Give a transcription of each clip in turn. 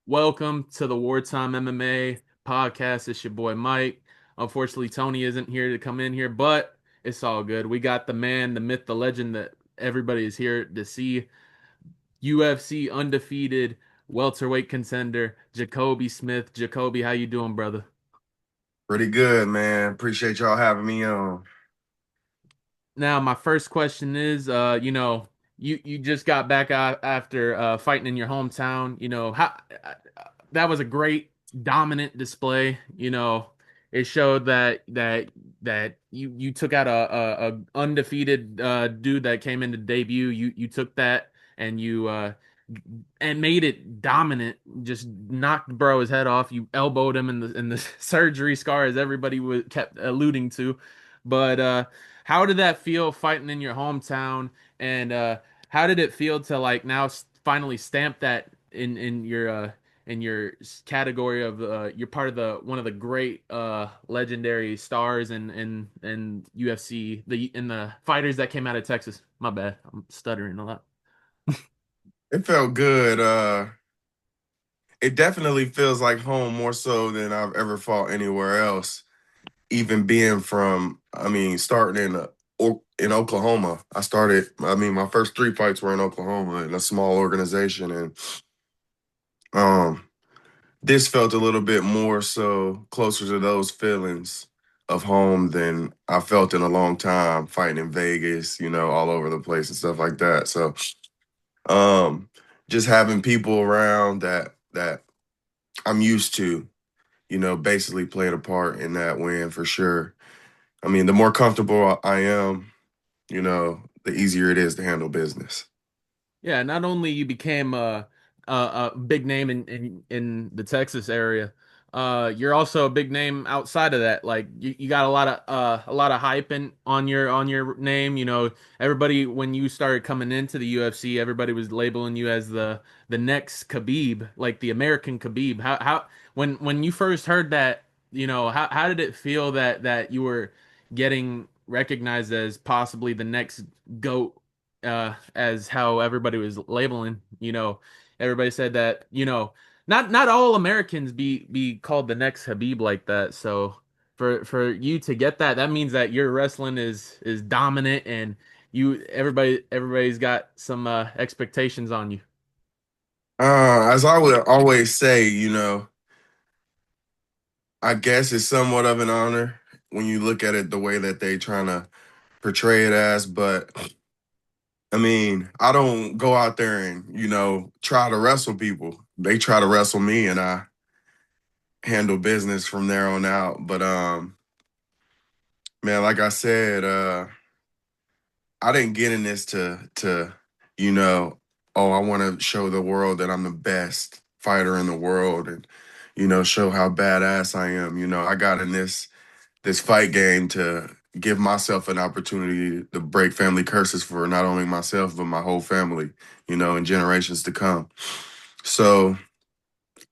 Welcome to the Wartime MMA podcast. It's your boy Mike. Unfortunately, Tony isn't here to come in here, but it's all good. We got the man, the myth, the legend that everybody is here to see. UFC undefeated welterweight contender Jacobe Smith. Jacobe, how you doing, brother? Pretty good, man. Appreciate y'all having me on. Now, my first question is, you just got back out after fighting in your hometown. How that was a great dominant display. It showed that you took out a undefeated dude that came into debut. You took that and you made it dominant. Just knocked bro his head off. You elbowed him in the surgery scar, as everybody kept alluding to. But how did that feel fighting in your hometown? And how did it feel to like now finally stamp that in your category of you're part of the one of the great legendary stars and UFC the fighters that came out of Texas. My bad, I'm stuttering a lot. It felt good. It definitely feels like home more so than I've ever fought anywhere else. Even being from, starting in Oklahoma. My first three fights were in Oklahoma in a small organization, and um, this felt a little bit more so closer to those feelings of home than I felt in a long time fighting in Vegas, all over the place and stuff like that. So Um, just having people around that I'm used to, basically played a part in that win for sure. I mean, the more comfortable I am, the easier it is to handle business. Yeah, not only you became a big name in the Texas area, you're also a big name outside of that. Like you got a lot of hype on your name. Everybody when you started coming into the UFC, everybody was labeling you as the next Khabib, like the American Khabib. How when you first heard that, how did it feel that you were getting recognized as possibly the next GOAT as how everybody was labeling. Everybody said that, not all Americans be called the next Habib like that. So for you to get that, that means that your wrestling is dominant and everybody's got some expectations on you. As I would always say, I guess it's somewhat of an honor when you look at it the way that they trying to portray it as, but I mean, I don't go out there and, try to wrestle people. They try to wrestle me and I handle business from there on out. But man, like I said, I didn't get in this to you know, oh, I want to show the world that I'm the best fighter in the world and show how badass I am. I got in this fight game to give myself an opportunity to break family curses for not only myself but my whole family, in generations to come. So,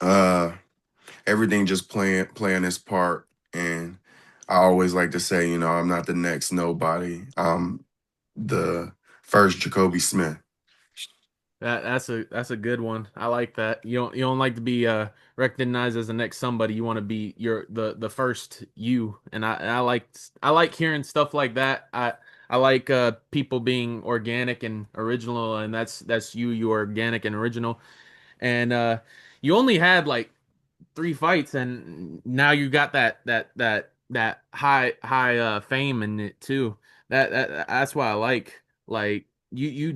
uh everything just playing its part. And I always like to say, I'm not the next nobody. I'm the first Jacoby Smith. That's a good one. I like that. You don't like to be recognized as the next somebody. You want to be the first you. And I like hearing stuff like that. I like people being organic and original, and that's you. You're organic and original. And you only had like three fights, and now you got that high fame in it too. That's why I like you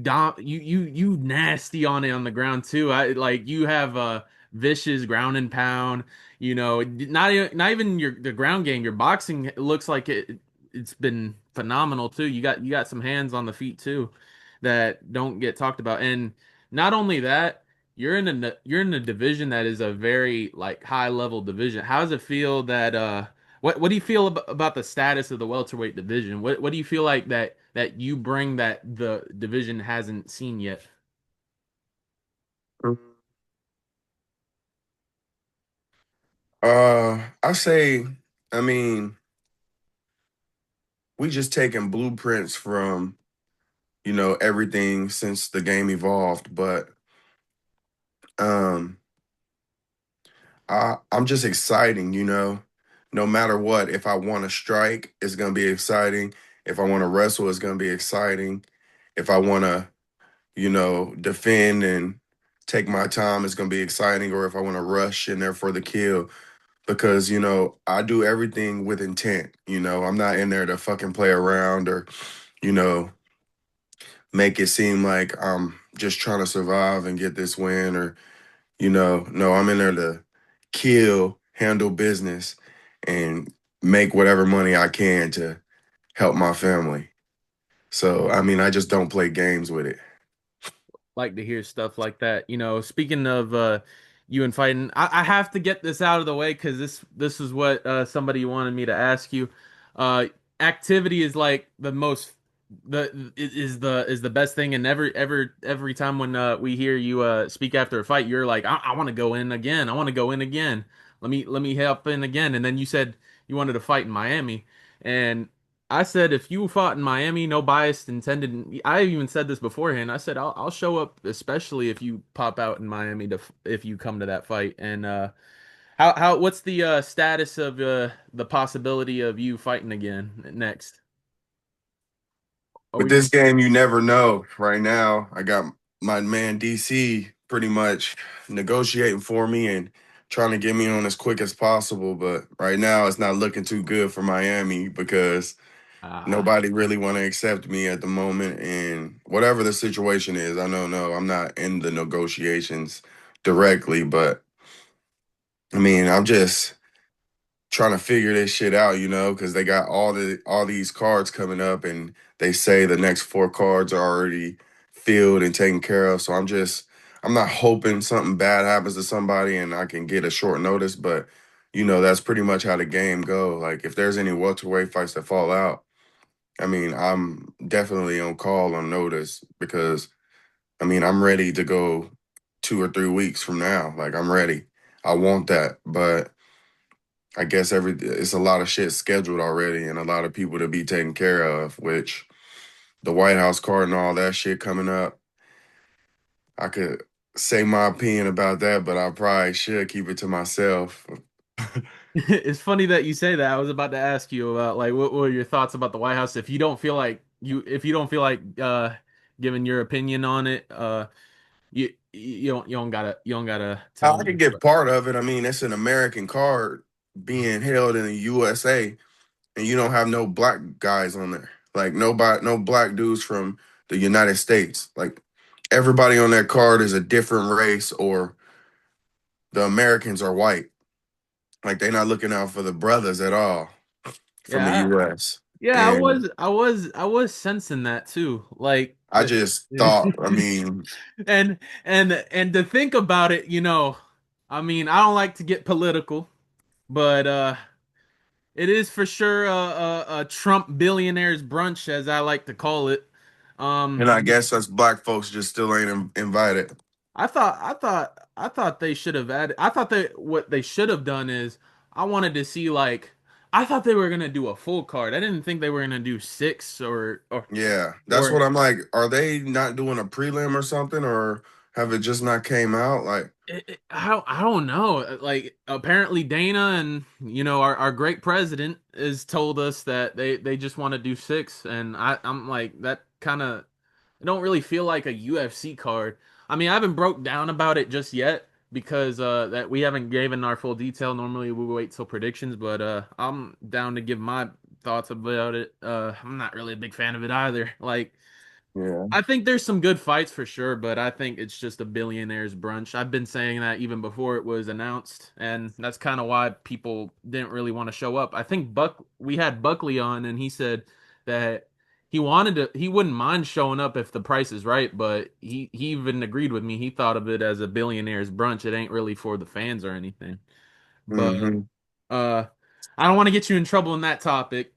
nasty on it on the ground too. I like you have a vicious ground and pound. Not even the ground game. Your boxing looks like it's been phenomenal too. You got some hands on the feet too that don't get talked about. And not only that, you're in a division that is a very like high level division. How does it feel that what do you feel about the status of the welterweight division? What do you feel like that you bring that the division hasn't seen yet? I say, I mean, we just taking blueprints from, everything since the game evolved. But um, I'm just exciting, you know. No matter what, if I want to strike, it's gonna be exciting. If I want to wrestle, it's gonna be exciting. If I want to, defend and take my time, it's gonna be exciting. Or if I want to rush in there for the kill, because I do everything with intent. I'm not in there to fucking play around or, you know, make it seem like I'm just trying to survive and get this win or no, I'm in there to kill, handle business, and make whatever money I can to help my family. So, I mean, I just don't play games with it. Like to hear stuff like that. Speaking of you and fighting, I have to get this out of the way because this is what somebody wanted me to ask you. Uh, Activity is like the most is the best thing, and every time when we hear you speak after a fight, you're like, I want to go in again. I want to go in again. Let me help in again. And then you said you wanted to fight in Miami, and I said if you fought in Miami, no bias intended. I even said this beforehand. I said I'll show up, especially if you pop out in Miami if you come to that fight. And how what's the status of the possibility of you fighting again next? Are With we? this game, you never know. Right now, I got my man DC pretty much negotiating for me and trying to get me on as quick as possible. But right now, it's not looking too good for Miami because Ah, nobody really want to accept me at the moment. And whatever the situation is, I don't know. I'm not in the negotiations directly, but I mean, I'm just trying to figure this shit out, because they got all these cards coming up, and they say the next four cards are already filled and taken care of. So I'm not hoping something bad happens to somebody and I can get a short notice, but that's pretty much how the game go. Like if there's any welterweight fights that fall out, I mean, I'm definitely on call on notice because I mean, I'm ready to go 2 or 3 weeks from now. Like I'm ready. I want that, but I guess it's a lot of shit scheduled already and a lot of people to be taken care of, which the White House card and all that shit coming up. I could say my opinion about that, but I probably should keep it to myself. it's funny that you say that. I was about to ask you about like what were your thoughts about the White House if you don't feel like giving your opinion on it. You don't gotta tell I me. could get part of it. I mean, it's an American card being held in the USA, and you don't have no black guys on there. Like nobody, no black dudes from the United States. Like everybody on that card is a different race, or the Americans are white. Like they're not looking out for the brothers at all from the Yeah, US. yeah, And I was sensing that too. Like I just thought, I mean, and to think about it, I mean, I don't like to get political, but it is for sure a Trump billionaires brunch, as I like to call it. and I guess us black folks just still ain't invited. I thought they should have added. I thought that what they should have done is I wanted to see like I thought they were gonna do a full card. I didn't think they were gonna do six Yeah, that's or what I'm like. Are they not doing a prelim or something, or have it just not came out? Like, I don't know. Like apparently Dana and our great president has told us that they just want to do six, and I'm like that kind of it don't really feel like a UFC card. I mean, I haven't broke down about it just yet because that we haven't given our full detail. Normally we wait till predictions, but I'm down to give my thoughts about it. I'm not really a big fan of it either. Like yeah, I think there's some good fights for sure, but I think it's just a billionaires brunch. I've been saying that even before it was announced, and that's kind of why people didn't really want to show up. I think we had Buckley on, and he said that he wouldn't mind showing up if the price is right, but he even agreed with me. He thought of it as a billionaires brunch. It ain't really for the fans or anything. But mm-hmm. uh, I don't want to get you in trouble in that topic.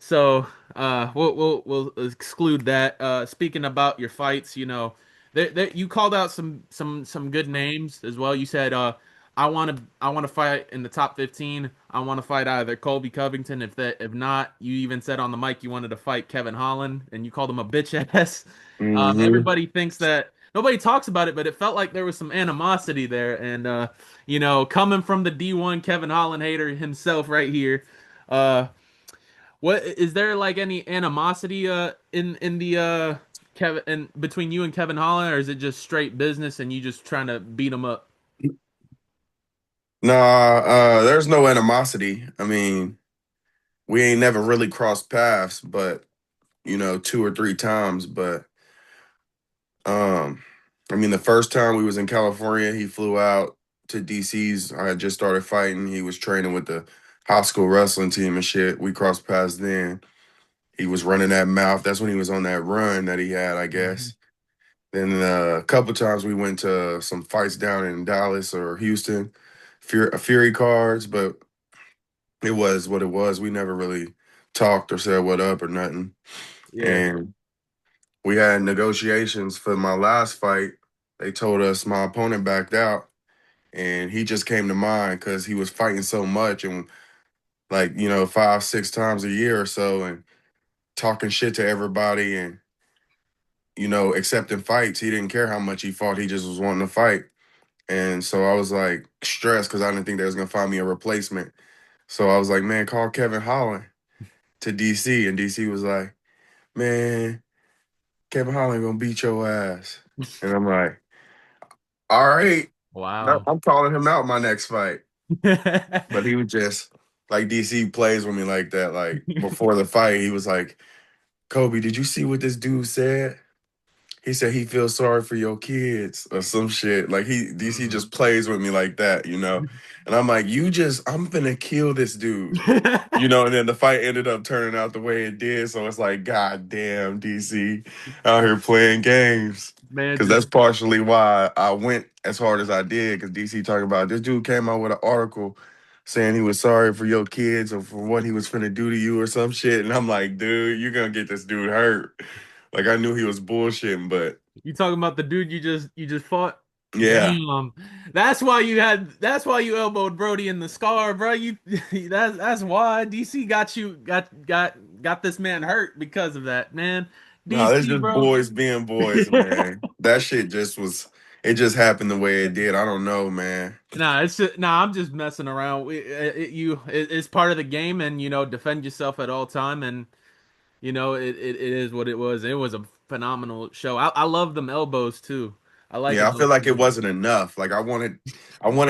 So, we'll exclude that. Speaking about your fights, you called out some good names as well. You said, I want to fight in the top 15. I want to fight either Colby Covington. If not, you even said on the mic you wanted to fight Kevin Holland, and you called him a bitch ass. Mm-hmm. Everybody thinks that nobody talks about it, but it felt like there was some animosity there. And coming from the D1 Kevin Holland hater himself right here, uh, what is there like any animosity in the Kevin and between you and Kevin Holland, or is it just straight business and you just trying to beat him up? Nah, there's no animosity. I mean, we ain't never really crossed paths, but two or three times. But um, I mean, the first time we was in California, he flew out to DC's. I had just started fighting. He was training with the high school wrestling team and shit. We crossed paths then. He was running that mouth. That's when he was on that run that he had, I Mhm. guess. Then a couple times we went to some fights down in Dallas or Houston, Fury cards, but it was what it was. We never really talked or said what up or nothing. Yeah. And we had negotiations for my last fight. They told us my opponent backed out, and he just came to mind because he was fighting so much and like 5, 6 times a year or so, and talking shit to everybody and accepting fights. He didn't care how much he fought. He just was wanting to fight. And so I was like stressed because I didn't think they was gonna find me a replacement. So I was like, man, call Kevin Holland to DC. And DC was like, man, Kevin Holland gonna beat your ass. And I'm like, all right. No, Wow. I'm calling him out my next fight. But he was just like DC plays with me like that. Like before the fight, he was like, Kobe, did you see what this dude said? He said he feels sorry for your kids or some shit. Like he DC Mhm. just plays with me like that. And I'm like, I'm finna kill this dude. And then the fight ended up turning out the way it did. So it's like, God damn, DC out here playing games. Man, Cause just that's partially why I went as hard as I did. Cause DC talking about this dude came out with an article saying he was sorry for your kids or for what he was finna do to you or some shit. And I'm like, dude, you're gonna get this dude hurt. Like I knew he was bullshitting, but you talking about the dude you just fought? yeah. Damn. That's why you elbowed Brody in the scar, bro. You that's why DC got this man hurt because of that, man. No, it's DC, just bro. boys being boys, man. That shit it just happened the way it did. I don't know, man. Nah, I'm just messing around. It's part of the game, and defend yourself at all time, and it is what it was. It was a phenomenal show. I love them elbows too. I like Yeah, it I feel those like it elbows. wasn't enough. Like I wanted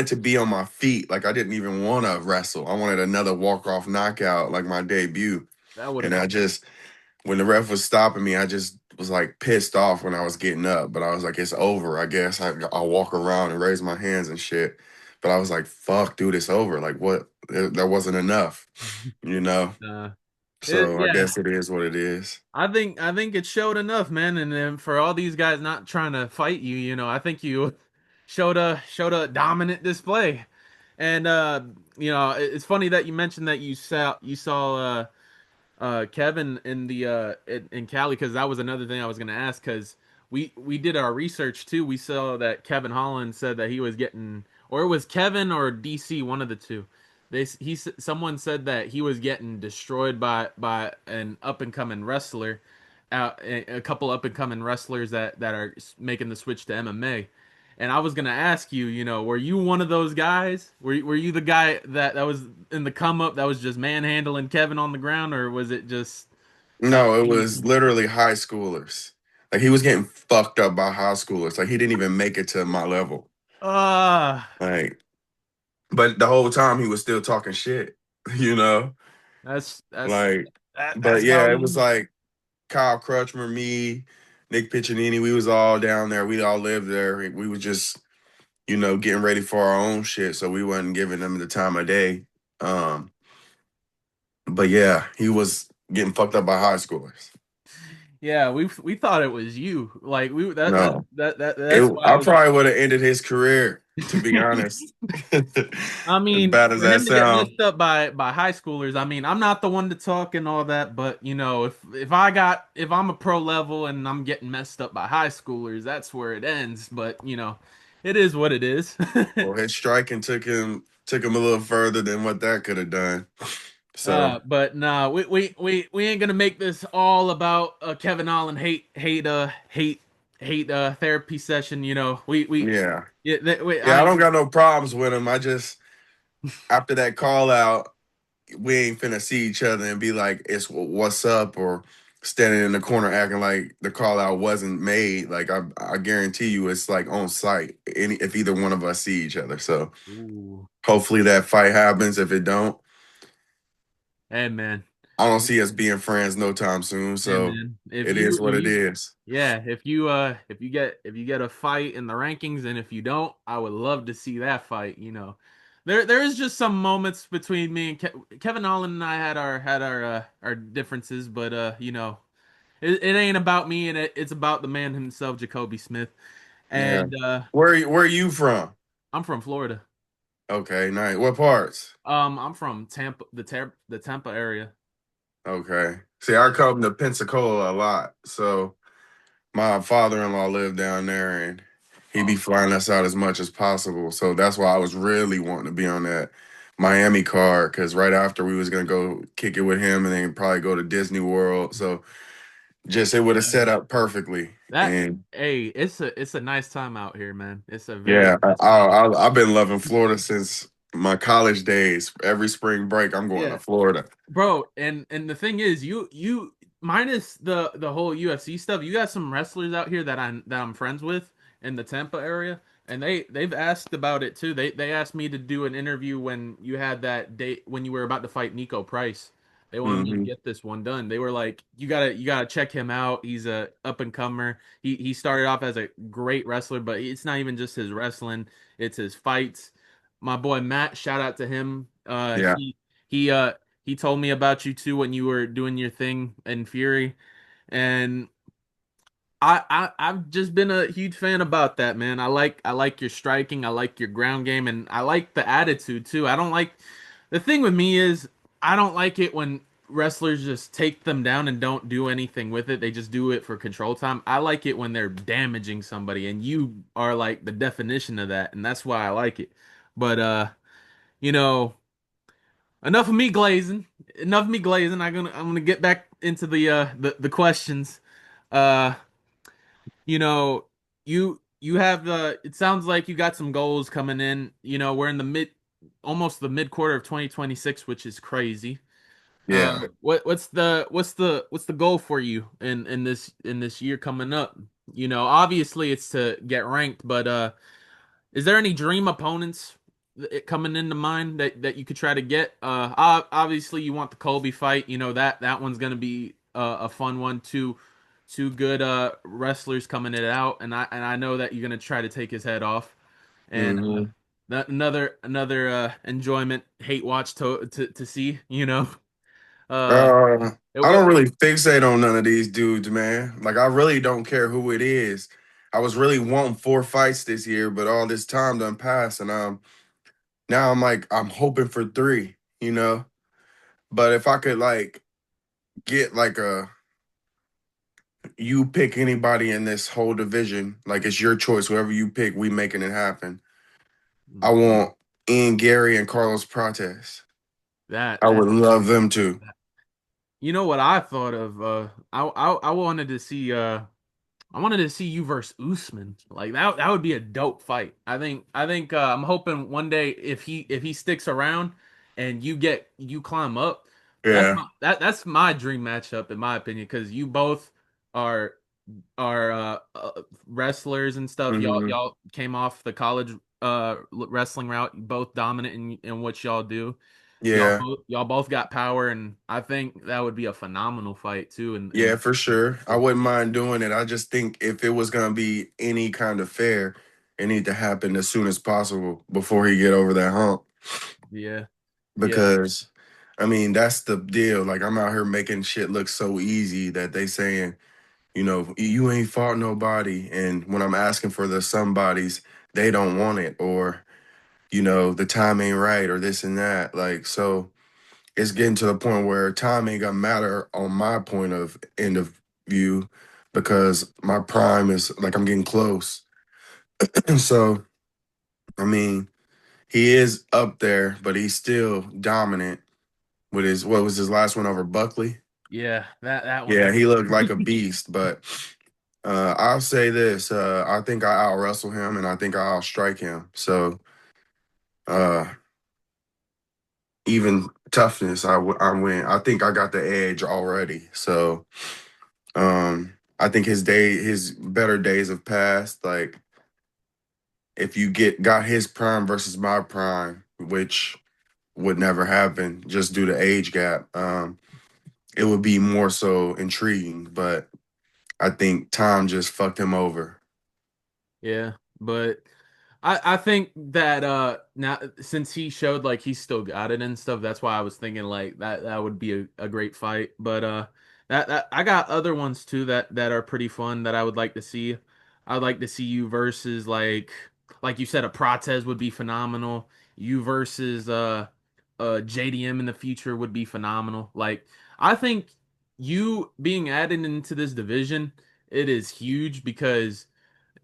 to be on my feet. Like I didn't even want to wrestle. I wanted another walk-off knockout like my debut. That would have And been. when the ref was stopping me, I just was like pissed off when I was getting up. But I was like, it's over. I guess I'll walk around and raise my hands and shit. But I was like, fuck, dude, it's over. Like what? That wasn't enough, you know? Uh, So I yeah, guess it is what it is. I think it showed enough, man. And then for all these guys not trying to fight you, I think you showed a dominant display. And it's funny that you mentioned that you saw Kevin in Cali, because that was another thing I was gonna ask, because we did our research too. We saw that Kevin Holland said that he was getting, or it was Kevin or DC, one of the two. Someone said that he was getting destroyed by an up and coming wrestler, a couple up and coming wrestlers that are making the switch to MMA. And I was gonna ask you, were you one of those guys? Were you the guy that was in the come up that was just manhandling Kevin on the ground, or was it just No, it you? was literally high schoolers. Like he was getting fucked up by high schoolers. Like he didn't even make it to my level. Ah, Like, but the whole time he was still talking shit, you know? that's Like, but that's how yeah, it was you. like Kyle Crutchmer, me, Nick Piccinini, we was all down there. We all lived there. We was just, getting ready for our own shit. So we wasn't giving them the time of day. Um, but yeah, he was getting fucked up by high schoolers. Yeah, we thought it was you. Like we that that No. that, that that's why I I was. probably would have ended his career, to be honest. I As mean, bad as for that him to get sounds. messed up by high schoolers, I mean, I'm not the one to talk and all that, but if I'm a pro level and I'm getting messed up by high schoolers, that's where it ends. But it is what it is. Well, his striking took him a little further than what that could have done. So But nah, we ain't gonna make this all about Kevin Holland hate. hate therapy session. You know, we Yeah. yeah, Yeah, I don't got no problems with him. I just after that call out, we ain't finna see each other and be like, it's what's up or standing in the corner acting like the call out wasn't made. Like I guarantee you it's like on site any if either one of us see each other. So Ooh, hopefully that fight happens. If it don't, hey man, I don't see us being friends no time soon. hey So man, it is if what it you is. yeah, if you get a fight in the rankings, and if you don't, I would love to see that fight. You know, there is just some moments between me and Kevin Holland and I had our differences, but you know, it ain't about me, and it's about the man himself, Jacoby Smith. Yeah. And Where are you from? I'm from Florida. Okay, nice. What parts? I'm from Tampa, the Tampa area. Okay. See, I come to Pensacola a lot. So my father-in-law lived down there and he be Oh, flying us out as much as possible. So that's why I was really wanting to be on that Miami card because right after we was gonna go kick it with him and then probably go to Disney World. So just it would have set yeah. up perfectly. That And hey, it's a nice time out here, man. It's a very yeah, nice time. I've been loving Florida since my college days. Every spring break, I'm going to Yeah. Florida. Bro, and the thing is, you minus the whole UFC stuff, you got some wrestlers out here that I'm friends with in the Tampa area, and they've asked about it too. They asked me to do an interview when you had that date when you were about to fight Nico Price. They wanted me to Hmm. get this one done. They were like, you gotta check him out. He's a up and comer. He started off as a great wrestler, but it's not even just his wrestling; it's his fights. My boy Matt, shout out to him. Yeah. He he told me about you too when you were doing your thing in Fury, and I've just been a huge fan about that, man. I like your striking, I like your ground game, and I like the attitude too. I don't like the thing with me is I don't like it when wrestlers just take them down and don't do anything with it. They just do it for control time. I like it when they're damaging somebody, and you are like the definition of that, and that's why I like it. But you know, enough of me glazing. Enough of me glazing. I'm gonna get back into the questions. Uh, you know, you have it sounds like you got some goals coming in. You know, we're in the mid almost the mid quarter of 2026, which is crazy. Yeah. What's the goal for you in this year coming up? You know, obviously it's to get ranked, but is there any dream opponents coming into mind that you could try to get? Obviously you want the Colby fight. You know that one's gonna be a fun one. Two good wrestlers coming it out, and I know that you're gonna try to take his head off. And Hmm. another enjoyment hate watch to see. You know, uh, I don't what really fixate on none of these dudes, man. Like I really don't care who it is. I was really wanting 4 fights this year, but all this time done passed, and now I'm like I'm hoping for three, you know. But if I could like get like a you pick anybody in this whole division, like it's your choice. Whoever you pick, we making it happen. I want Ian Gary and Carlos Prates. that I that would love them too. you know what I thought of? I wanted to see I wanted to see you versus Usman. Like that would be a dope fight. I think I'm hoping one day if he sticks around and you climb up, Yeah. that's my dream matchup in my opinion because you both are are wrestlers and stuff. Hmm. Y'all came off the college wrestling route, both dominant in what y'all do. Yeah. Y'all both got power, and I think that would be a phenomenal fight too. Yeah, for sure. I wouldn't mind doing it. I just think if it was gonna be any kind of fair, it need to happen as soon as possible before he get over that hump. yeah, yeah, Because I mean, that's the deal. Like I'm out here making shit look so easy that they saying, you ain't fought nobody. And when I'm asking for the somebodies, they don't want it, or, the time ain't right, or this and that. Like, so it's getting to the point where time ain't gonna matter on my point of end of view because my prime is like I'm getting close. And so, I mean, he is up there, but he's still dominant with his what was his last one over Buckley? yeah. That one Yeah, was he looked like a beast, but I'll say this. I think I out wrestle him, and I think I out strike him. So uh, even toughness, I win. I think I got the edge already. So I think his better days have passed. Like if you got his prime versus my prime, which would never happen just due to age gap, it would be more so intriguing. But I think time just fucked him over. Yeah, but I think that now since he showed like he still got it and stuff, that's why I was thinking like that would be a great fight. But that I got other ones too that are pretty fun that I would like to see. I'd like to see you versus like you said, a Protez would be phenomenal. You versus JDM in the future would be phenomenal. Like I think you being added into this division, it is huge because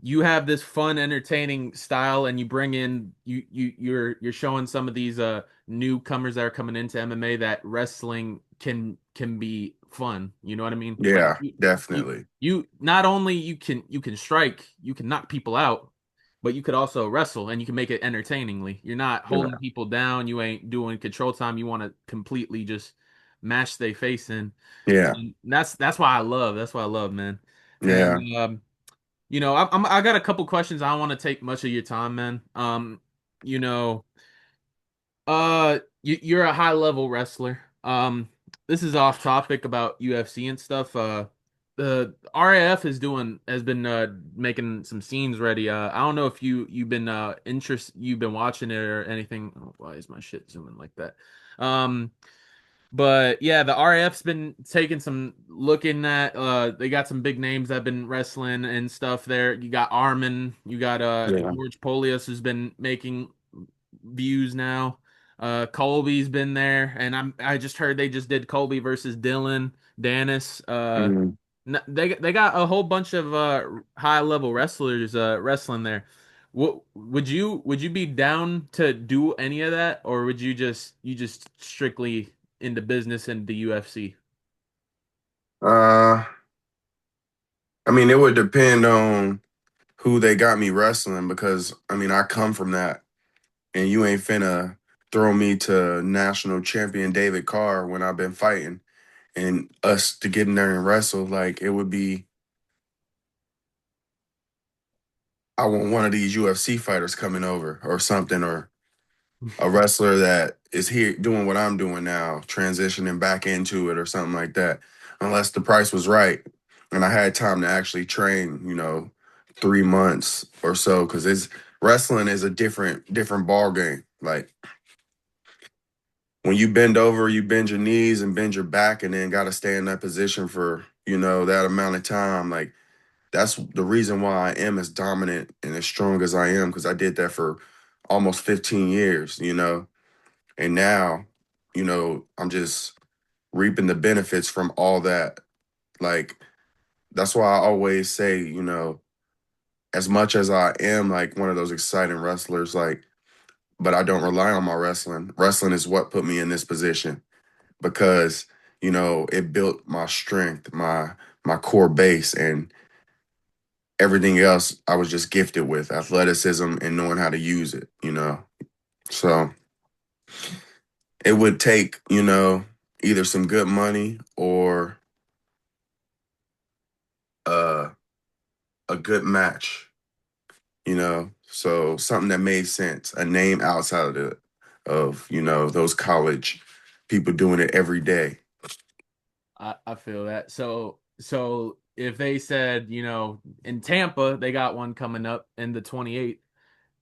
you have this fun, entertaining style, and you bring in you're showing some of these newcomers that are coming into MMA that wrestling can be fun. You know what I mean? Like Yeah, you definitely. you not only you can strike, you can knock people out, but you could also wrestle and you can make it entertainingly. You're not holding Yeah, people down. You ain't doing control time. You want to completely just mash their face in. yeah, And that's why I love, man. And yeah. I got a couple questions. I don't want to take much of your time, man. You know, you're a high level wrestler. This is off topic about UFC and stuff. The RAF has been making some scenes ready. I don't know if you've been you've been watching it or anything. Oh, why is my shit zooming like that? Um, but yeah, the RF's been taking some looking at they got some big names that have been wrestling and stuff there. You got Armin, you got Yeah. George Polius who's been making views now. Colby's been there and I just heard they just did Colby versus Dylan Dennis. Mhm. They got a whole bunch of high level wrestlers wrestling there. What would you be down to do any of that, or would you just strictly into business and the UFC? Uh, I mean, it would depend on who they got me wrestling because I mean, I come from that, and you ain't finna throw me to national champion David Carr when I've been fighting, and us to get in there and wrestle. Like it would be, I want one of these UFC fighters coming over or something, or a wrestler that is here doing what I'm doing now, transitioning back into it or something like that. Unless the price was right and I had time to actually train, 3 months or so, because it's wrestling is a different ball game. Like when you bend over, you bend your knees and bend your back, and then got to stay in that position for that amount of time. Like that's the reason why I am as dominant and as strong as I am because I did that for almost 15 years. And now, I'm just reaping the benefits from all that. Like, that's why I always say, as much as I am like one of those exciting wrestlers, like, but I don't rely on my wrestling. Wrestling is what put me in this position because, it built my strength, my core base, and everything else I was just gifted with athleticism and knowing how to use it. So it would take, either some good money or uh, a good match. So something that made sense, a name outside of those college people doing it every day. I feel that. So if they said, in Tampa, they got one coming up in the 28th.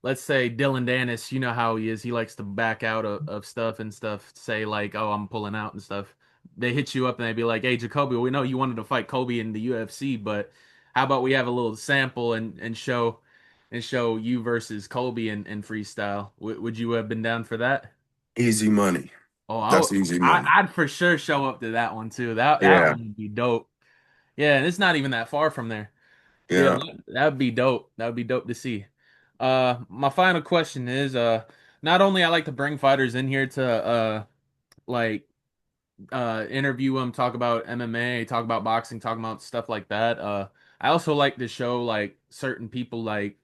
Let's say Dylan Dennis, you know how he is. He likes to back out of stuff and stuff, say like, "Oh, I'm pulling out" and stuff. They hit you up and they be like, "Hey, Jacobe, we know you wanted to fight Kobe in the UFC, but how about we have a little sample and show you versus Kobe in freestyle? Would you have been down for that?" Easy money. Oh, That's easy money. I'd for sure show up to that one too. That Yeah. one would be dope. Yeah, and it's not even that far from there. Yeah, Yeah. that would be dope. That would be dope to see. My final question is, not only I like to bring fighters in here to like interview them, talk about MMA, talk about boxing, talk about stuff like that. I also like to show like certain people like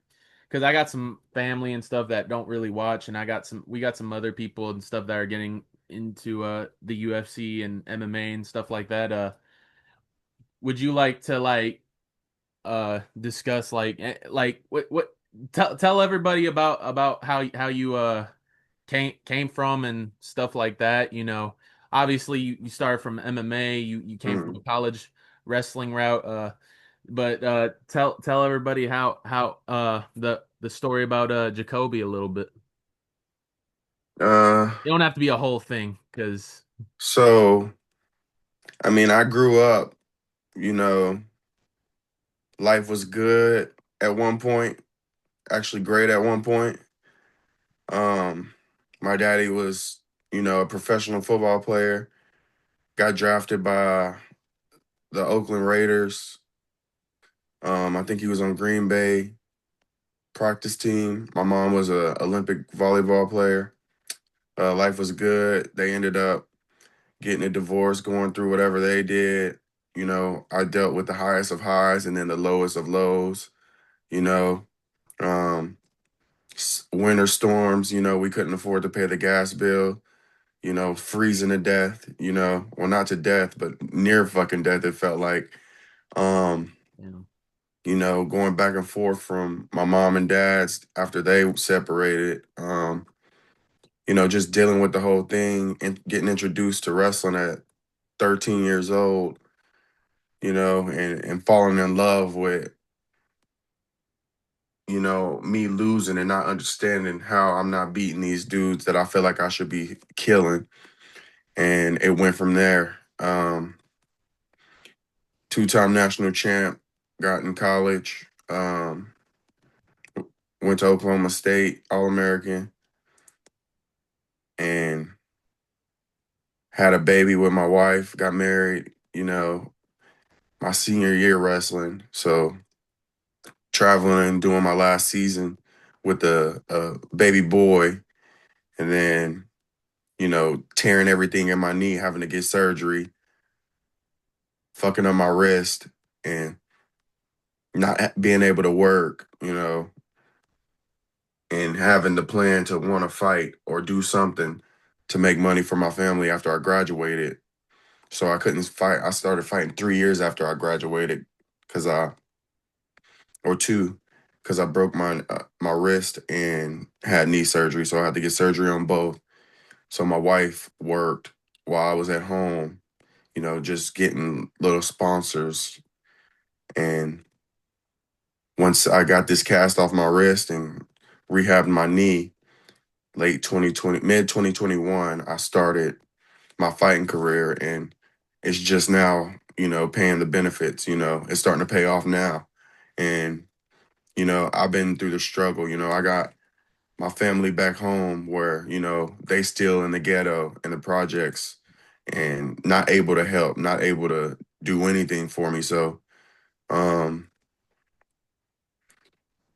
because I got some family and stuff that don't really watch, and we got some other people and stuff that are getting into the UFC and MMA and stuff like that. Would you like to like discuss like what tell everybody about how you came from and stuff like that, you know. Obviously you started from MMA, you came from a Mm. college wrestling route, but tell everybody how the story about Jacoby a little bit. Uh, It don't have to be a whole thing because so I mean, I grew up, you know, life was good at one point, actually great at one point. Um, my daddy was, a professional football player, got drafted by the Oakland Raiders. I think he was on Green Bay practice team. My mom was a Olympic volleyball player. Life was good. They ended up getting a divorce, going through whatever they did. I dealt with the highest of highs and then the lowest of lows. You know, um, winter storms. We couldn't afford to pay the gas bill. Freezing to death. Well, not to death, but near fucking death. It felt like. Um, you know. going back and forth from my mom and dad's after they separated. Just dealing with the whole thing and getting introduced to wrestling at 13 years old, and falling in love with, me losing and not understanding how I'm not beating these dudes that I feel like I should be killing. And it went from there. Two-time national champ, got in college, went to Oklahoma State, All-American, and had a baby with my wife, got married, my senior year wrestling. So traveling, doing my last season with a baby boy, and then, tearing everything in my knee, having to get surgery, fucking up my wrist, and not being able to work, and having the plan to want to fight or do something to make money for my family after I graduated. So I couldn't fight. I started fighting 3 years after I graduated because or two, because I broke my wrist and had knee surgery. So I had to get surgery on both. So my wife worked while I was at home, just getting little sponsors. And once I got this cast off my wrist and rehabbed my knee, late 2020, mid 2021, I started my fighting career, and it's just now, paying the benefits. It's starting to pay off now. And, I've been through the struggle. I got my family back home where, they still in the ghetto in the projects and not able to help, not able to do anything for me. So um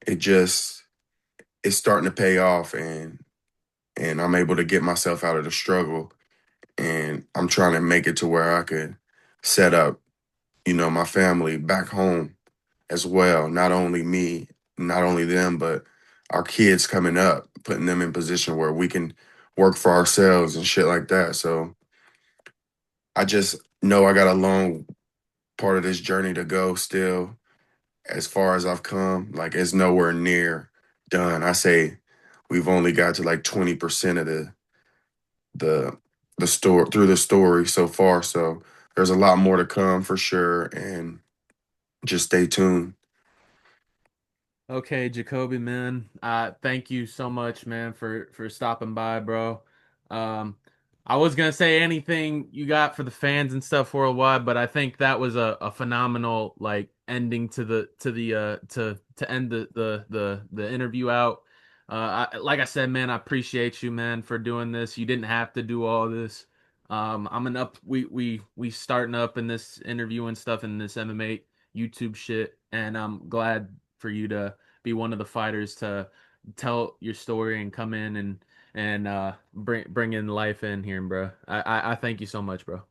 it just it's starting to pay off, and I'm able to get myself out of the struggle, and I'm trying to make it to where I could set up, my family back home as well. Not only me, not only them, but our kids coming up, putting them in position where we can work for ourselves and shit like that. So I just know I got a long part of this journey to go still. As far as I've come, like it's nowhere near done. I say we've only got to like 20% of the the story through the story so far. So there's a lot more to come for sure, and just stay tuned. Okay, Jacoby, man. Thank you so much, man, for stopping by, bro. Um, I was gonna say anything you got for the fans and stuff worldwide, but I think that was a phenomenal like ending to end the interview out. Like I said, man, I appreciate you, man, for doing this. You didn't have to do all this. I'm an up we starting up in this interview and stuff in this MMA YouTube shit, and I'm glad for you to be one of the fighters to tell your story and come in and bring in life in here, bro. I thank you so much, bro.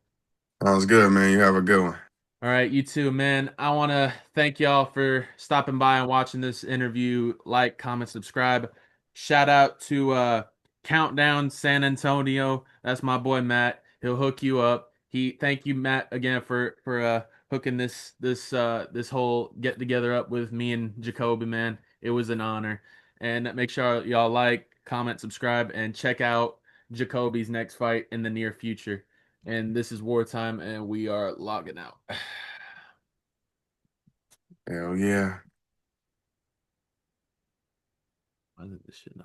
Sounds good, man. You have a good one. All right, you too, man. I want to thank y'all for stopping by and watching this interview. Like, comment, subscribe. Shout out to Countdown San Antonio. That's my boy Matt. He'll hook you up. Thank you, Matt, again for hooking this whole get together up with me and Jacoby, man. It was an honor. And make sure y'all like, comment, subscribe, and check out Jacoby's next fight in the near future. And this is Wartime, and we are logging out. Hell yeah. Why is this shit not?